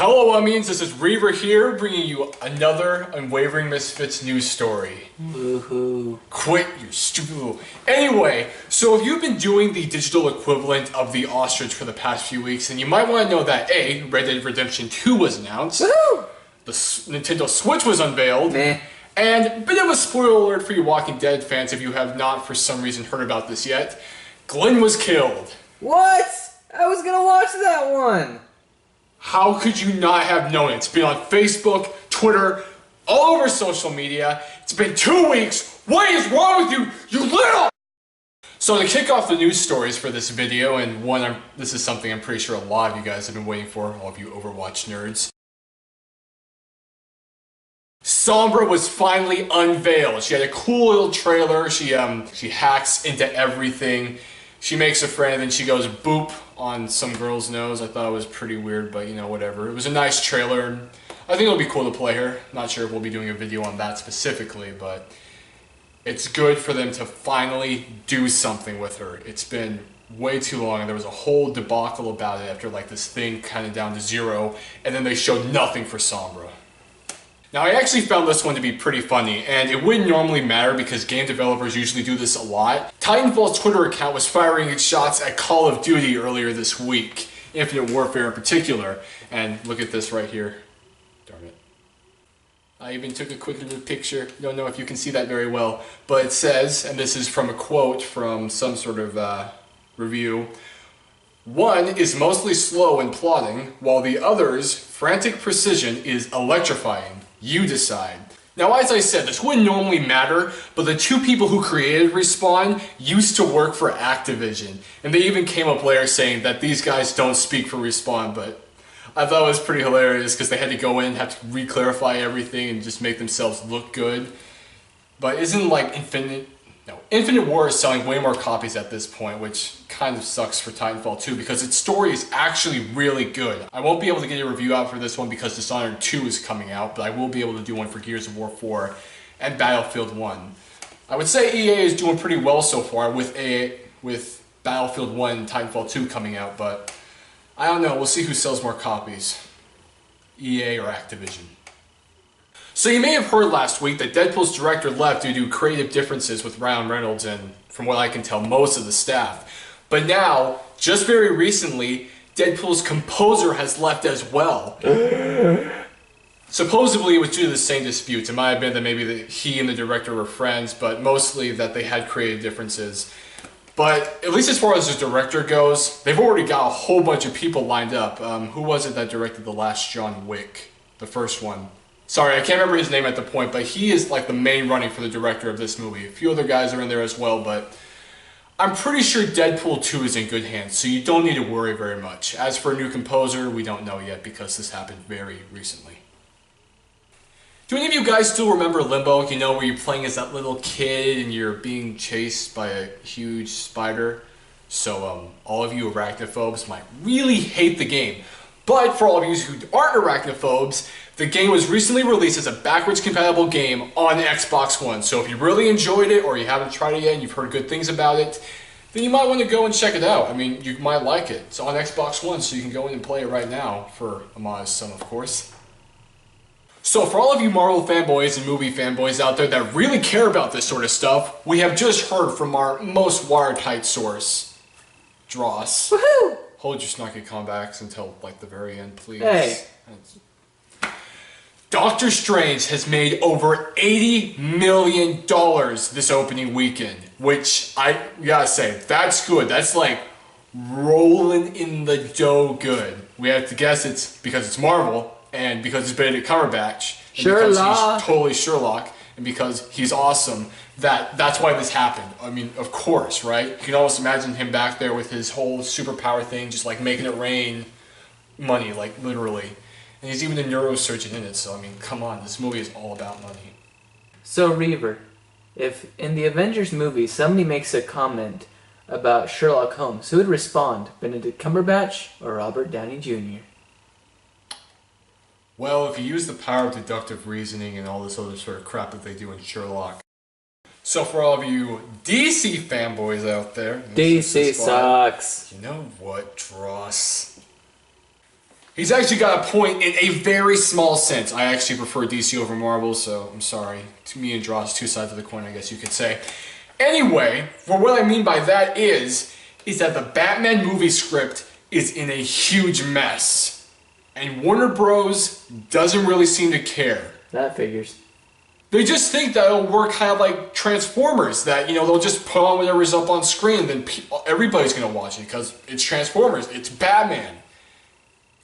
Hello, Ummians. This is Reaver here, bringing you another UnWavering Misfits news story. Woohoo. Quit, you stupid little... Anyway, so if you've been doing the digital equivalent of the ostrich for the past few weeks, then you might want to know that A, Red Dead Redemption 2 was announced, Woohoo! the Nintendo Switch was unveiled, Meh. and a bit of a spoiler alert for you Walking Dead fans if you have not for some reason heard about this yet, Glenn was killed. What? I was gonna watch that one. How could you not have known it? It's been on Facebook, Twitter, all over social media. It's been 2 weeks. What is wrong with you, you little... So to kick off the news stories for this video, and this is something I'm pretty sure a lot of you guys have been waiting for, all of you Overwatch nerds. Sombra was finally unveiled. She had a cool little trailer. She hacks into everything. She makes a friend and then she goes boop on some girl's nose. I thought it was pretty weird, but you know, whatever. It was a nice trailer. I think it'll be cool to play her. Not sure if we'll be doing a video on that specifically, but it's good for them to finally do something with her. It's been way too long and there was a whole debacle about it after like this thing kind of down to zero, and then they showed nothing for Sombra. Now, I actually found this one to be pretty funny, and it wouldn't normally matter because game developers usually do this a lot. TitanFall's Twitter account was firing its shots at Call of Duty earlier this week, Infinite Warfare in particular, and look at this right here. Darn it. I even took a quick little picture. Don't know if you can see that very well, but it says, and this is from a quote from some sort of review, "One is mostly slow and plodding, while the other's frantic precision is electrifying. You decide." Now, as I said, this wouldn't normally matter, but the two people who created Respawn used to work for Activision, and they even came up later saying that these guys don't speak for Respawn, but I thought it was pretty hilarious because they had to go in, have to re-clarify everything, and just make themselves look good. But isn't like Infinite War is selling way more copies at this point, which kind of sucks for Titanfall 2 because its story is actually really good. I won't be able to get a review out for this one because Dishonored 2 is coming out, but I will be able to do one for Gears of War 4 and Battlefield 1. I would say EA is doing pretty well so far with Battlefield 1 and Titanfall 2 coming out, but I don't know, we'll see who sells more copies, EA or Activision. So you may have heard last week that Deadpool's director left due to creative differences with Ryan Reynolds and, from what I can tell, most of the staff. But now, just very recently, Deadpool's composer has left as well. Supposedly it was due to the same disputes. It might have been that maybe he and the director were friends, but mostly that they had creative differences. But at least as far as the director goes, they've already got a whole bunch of people lined up. Who was it that directed the last John Wick? The first one. Sorry, I can't remember his name at the point, but he is like the main running for the director of this movie. A few other guys are in there as well, but I'm pretty sure Deadpool 2 is in good hands, so you don't need to worry very much. As for a new composer, we don't know yet because this happened very recently. Do any of you guys still remember Limbo? You know, where you're playing as that little kid and you're being chased by a huge spider? So, all of you arachnophobes might really hate the game. But for all of you who aren't arachnophobes, the game was recently released as a backwards compatible game on Xbox One. So if you really enjoyed it or you haven't tried it yet and you've heard good things about it, then you might want to go and check it out. I mean, you might like it. It's on Xbox One, so you can go in and play it right now for a modest sum, of course. So for all of you Marvel fanboys and movie fanboys out there that really care about this sort of stuff, we have just heard from our most watertight source, DROS. Woohoo! Hold your snarky comebacks until like the very end, please. Hey. Doctor Strange has made over $80 million this opening weekend, which I gotta say, that's good. That's like rolling in the dough good. We have to guess it's because it's Marvel, and because it's Benedict Cumberbatch, and because he's totally Sherlock, and because he's awesome. That's why this happened. I mean, of course, right? You can almost imagine him back there with his whole superpower thing, just like making it rain money, like literally. And he's even a neurosurgeon in it, so I mean, come on, this movie is all about money. So Reaver, if in the Avengers movie somebody makes a comment about Sherlock Holmes, who would respond? Benedict Cumberbatch or Robert Downey Jr.? Well, if you use the power of deductive reasoning and all this other sort of crap that they do in Sherlock. So for all of you DC fanboys out there... DC sucks. You know what, Dross? He's actually got a point in a very small sense. I actually prefer DC over Marvel, so I'm sorry. To me and DROS, two sides of the coin, I guess you could say. Anyway, for what I mean by that is that the Batman movie script is in a huge mess. And Warner Bros. Doesn't really seem to care. That figures. They just think that it'll work kind of like Transformers, that, you know, they'll just put on whatever's up on screen, then everybody's going to watch it because it's Transformers, it's Batman.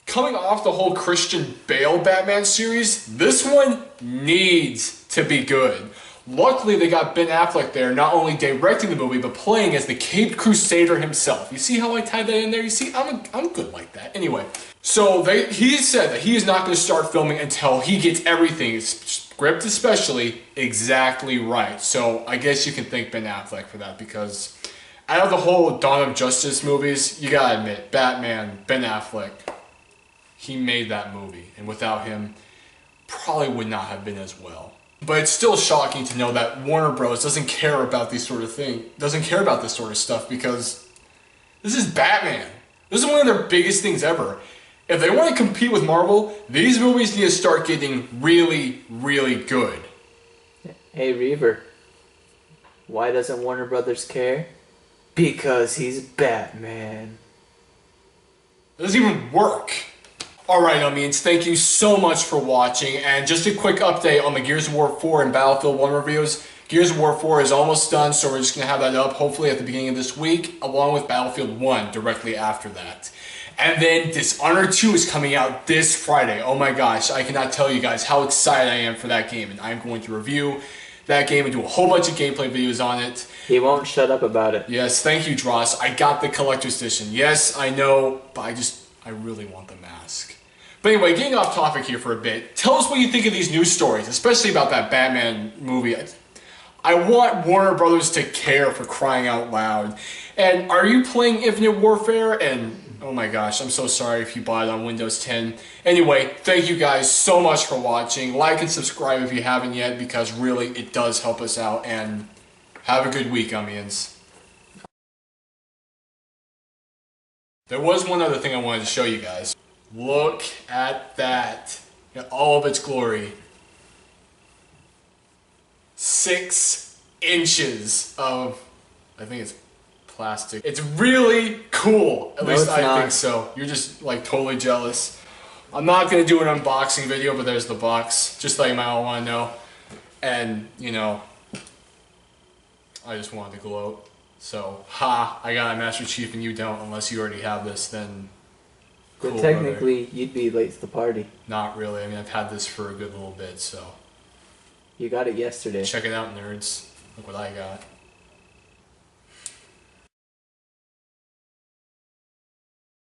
Coming off the whole Christian Bale Batman series, this one needs to be good. Luckily, they got Ben Affleck there, not only directing the movie, but playing as the Caped Crusader himself. You see how I tied that in there? You see, I'm good like that. Anyway, so he said that he is not going to start filming until he gets everything, his script especially, exactly right. So I guess you can thank Ben Affleck for that, because out of the whole Dawn of Justice movies, you gotta admit, Batman, Ben Affleck, he made that movie, and without him, probably would not have been as well. But it's still shocking to know that Warner Bros. Doesn't care about these sort of thing, doesn't care about this sort of stuff, because this is Batman. This is one of their biggest things ever. If they want to compete with Marvel, these movies need to start getting really, really good. Hey Reaver, why doesn't Warner Brothers care? Because he's Batman. It doesn't even work. Alright, Onions, thank you so much for watching, and just a quick update on the Gears of War 4 and Battlefield 1 reviews. Gears of War 4 is almost done, so we're just going to have that up hopefully at the beginning of this week, along with Battlefield 1 directly after that. And then Dishonored 2 is coming out this Friday. Oh my gosh, I cannot tell you guys how excited I am for that game, and I'm going to review that game and do a whole bunch of gameplay videos on it. He won't shut up about it. Yes, thank you, DROS. I got the collector's edition. Yes, I know, but I really want the mask. But anyway, getting off topic here for a bit, tell us what you think of these news stories, especially about that Batman movie. I want Warner Brothers to care, for crying out loud. And are you playing Infinite Warfare? And oh my gosh, I'm so sorry if you bought it on Windows 10. Anyway, thank you guys so much for watching. Like and subscribe if you haven't yet, because really it does help us out. And have a good week, Onions. There was one other thing I wanted to show you guys. Look at that in all of its glory. 6 inches of, I think it's plastic. It's really cool. At least I think so. You're just like totally jealous. I'm not going to do an unboxing video, but there's the box. Just like you might all want to know. And, you know, I just wanted to gloat. So, I got a Master Chief and you don't, unless you already have this, then cool, but technically, brother. You'd be late to the party. Not really. I mean, I've had this for a good little bit, so. You got it yesterday. Check it out, nerds. Look what I got.